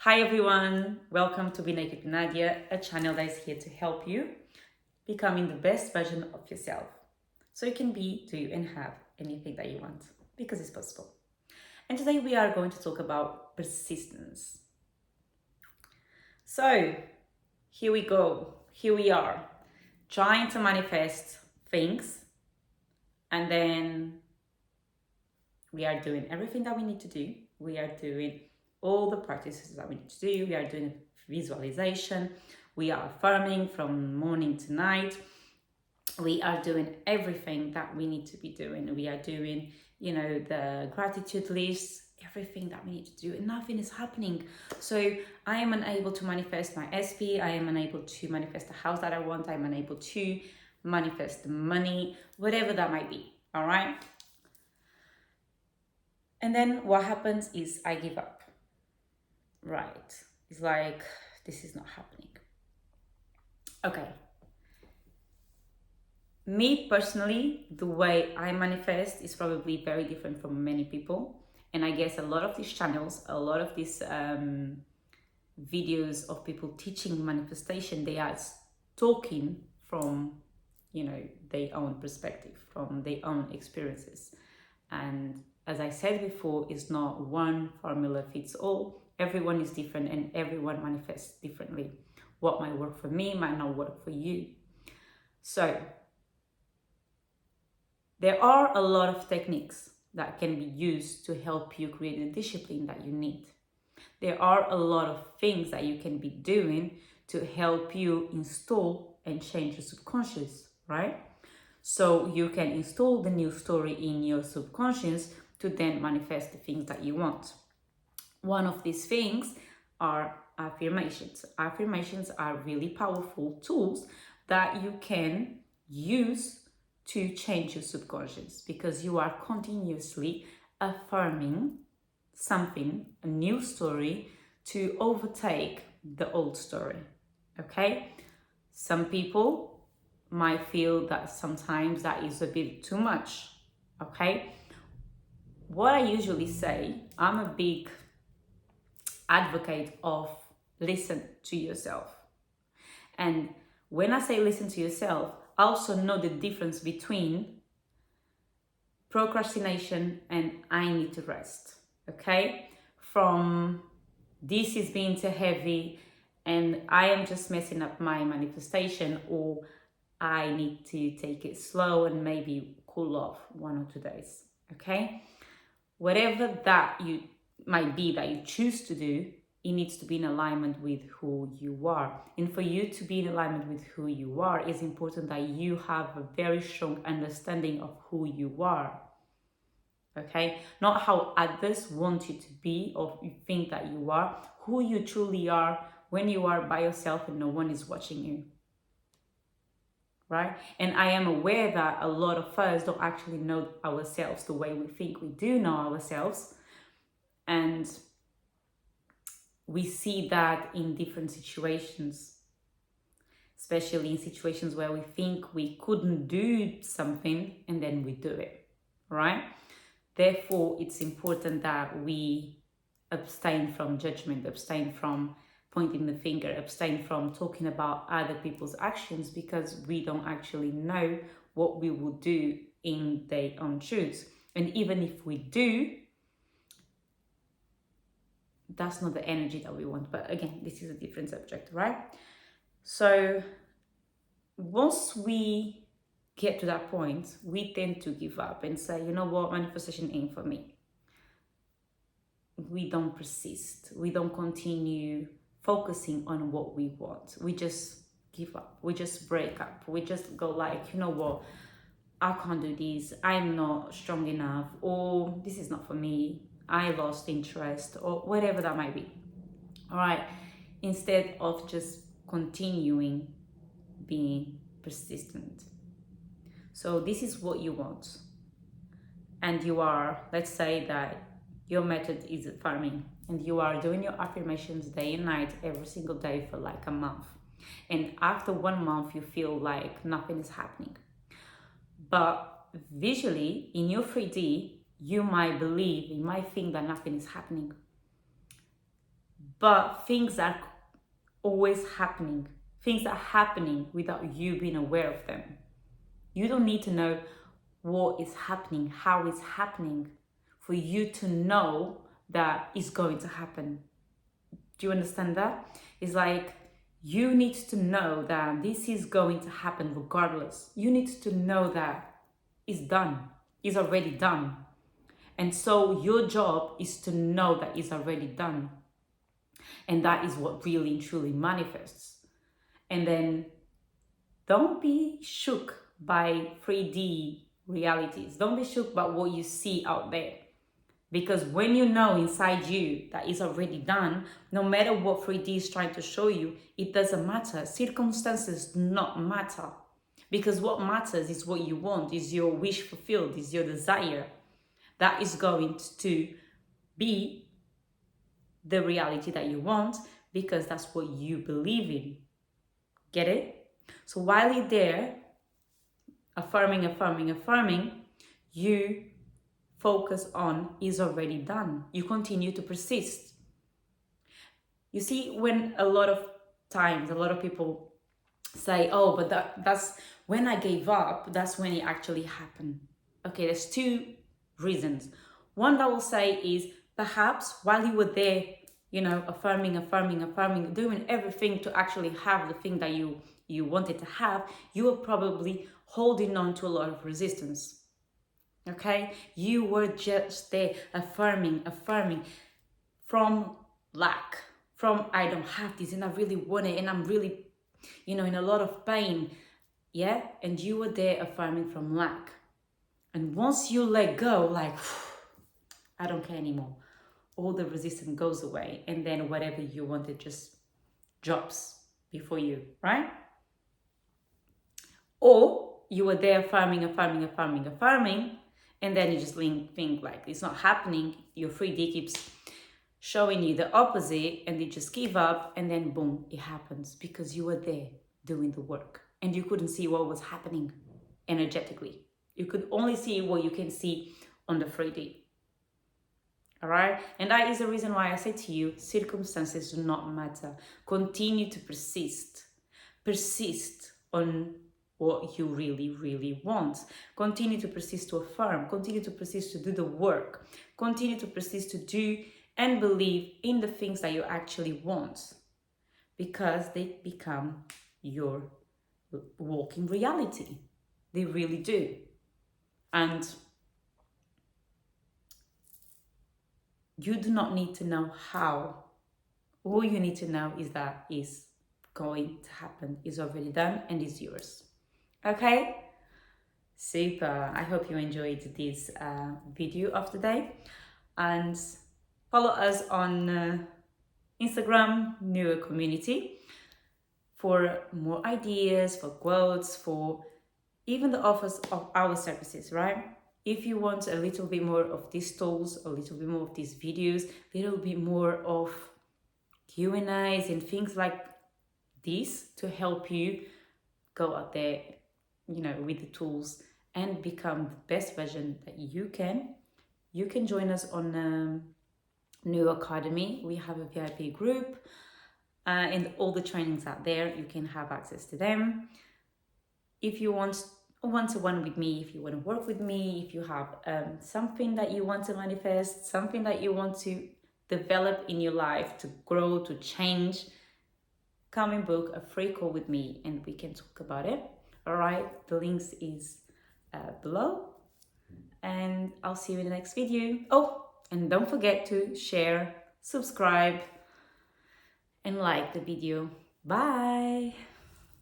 Hi everyone, welcome to Be Naked with Nadia, a channel that is here to help you becoming the best version of yourself. So you can be, do, and have anything that you want because it's possible. And today we are going to talk about persistence. So here we go, here we are, trying to manifest things, and then we are doing everything that we need to do. We are doing all the practices that we need to do. We are doing visualization. We are affirming from morning to night. We are doing everything that we need to be doing. We are doing, the gratitude list, everything that we need to do, and nothing is happening. So I am unable to manifest my SP. I am unable to manifest the house that I want. I'm unable to manifest the money, whatever that might be. All right. And then what happens is I give up. Right. It's like, this is not happening. Okay. Me personally, the way I manifest is probably very different from many people. And I guess a lot of these channels, a lot of these videos of people teaching manifestation, they are talking from, their own perspective, from their own experiences. And as I said before, it's not one formula fits all. Everyone is different and everyone manifests differently. What might work for me might not work for you. So there are a lot of techniques that can be used to help you create the discipline that you need. There are a lot of things that you can be doing to help you install and change your subconscious, right? So you can install the new story in your subconscious to then manifest the things that you want. One of these things are affirmations. Affirmations are really powerful tools that you can use to change your subconscious because you are continuously affirming something, a new story, to overtake the old story. Okay? Some people might feel that sometimes that is a bit too much. Okay? What I usually say, I'm a big advocate of listen to yourself. And when I say listen to yourself, I also know the difference between procrastination and I need to rest. Okay? From this is being too heavy and I am just messing up my manifestation, or I need to take it slow and maybe cool off 1 or 2 days. Okay? Whatever that you might be that you choose to do, it needs to be in alignment with who you are. And for you to be in alignment with who you are, it's important that you have a very strong understanding of who you are. Okay? Not how others want you to be or you think that you are, who you truly are when you are by yourself and no one is watching you. Right? And I am aware that a lot of us don't actually know ourselves the way we think we do know ourselves. And we see that in different situations, especially in situations where we think we couldn't do something and then we do it, right? Therefore, it's important that we abstain from judgment, abstain from pointing the finger, abstain from talking about other people's actions because we don't actually know what we will do in their own truths. And even if we do, that's not the energy that we want. But again, this is a different subject, right? So once we get to that point, we tend to give up and say, you know what, manifestation ain't for me. We don't persist. We don't continue focusing on what we want. We just give up. We just break up. We just go like, you know what, I can't do this. I'm not strong enough, or this is not for me. I lost interest, or whatever that might be. All right. Instead of just continuing being persistent. So this is what you want. And you are, let's say that your method is farming and you are doing your affirmations day and night every single day for like a month. And after 1 month, you feel like nothing is happening. But visually, in your 3D, you might think that nothing is happening. but things are always happening. Things are happening without you being aware of them. You don't need to know what is happening, how it's happening, for you to know that it's going to happen. Do you understand that? It's like you need to know that this is going to happen regardless. You need to know that it's done, it's already done. And so your job is to know that it's already done. And that is what really and truly manifests. And then don't be shook by 3D realities. Don't be shook by what you see out there. Because when you know inside you that it's already done, no matter what 3D is trying to show you, it doesn't matter. Circumstances do not matter. Because what matters is what you want, is your wish fulfilled, is your desire. That is going to be the reality that you want, because that's what you believe in. Get it? So while you're there, affirming, you focus on is already done. You continue to persist. You see, when a lot of times, a lot of people say, oh, but that's when I gave up, that's when it actually happened. Okay, there's two reasons. One that will say is perhaps while you were there, affirming, doing everything to actually have the thing that you wanted to have, you were probably holding on to a lot of resistance. Okay, you were just there affirming from lack, from I don't have this and I really want it and I'm really, in a lot of pain. Yeah, and you were there affirming from lack. And once you let go, like, I don't care anymore, all the resistance goes away, and then whatever you wanted just drops before you, right? Or you were there affirming, and then you just think like it's not happening. Your 3D keeps showing you the opposite, and you just give up, and then boom, it happens because you were there doing the work and you couldn't see what was happening energetically. You could only see what you can see on the 3D. All right? And that is the reason why I say to you, circumstances do not matter. Continue to persist. Persist on what you really, really want. Continue to persist to affirm. Continue to persist to do the work. Continue to persist to do and believe in the things that you actually want, because they become your walking reality. They really do. And you do not need to know how. All you need to know is that it's going to happen, is already done, and is yours. Okay? Super. I hope you enjoyed this video of today. And follow us on Instagram, Newer Community, for more ideas, for quotes, for even the offers of our services, right? If you want a little bit more of these tools, a little bit more of these videos, a little bit more of Q&As and things like this to help you go out there, with the tools and become the best version that you can join us on New Academy. We have a VIP group and all the trainings out there. You can have access to them. If you want a one-to-one with me, if you want to work with me, if you have something that you want to manifest, something that you want to develop in your life, to grow, to change, come and book a free call with me and we can talk about it. All right, the links is below, and I'll see you in the next video. Oh, and don't forget to share, subscribe, and like the video. Bye.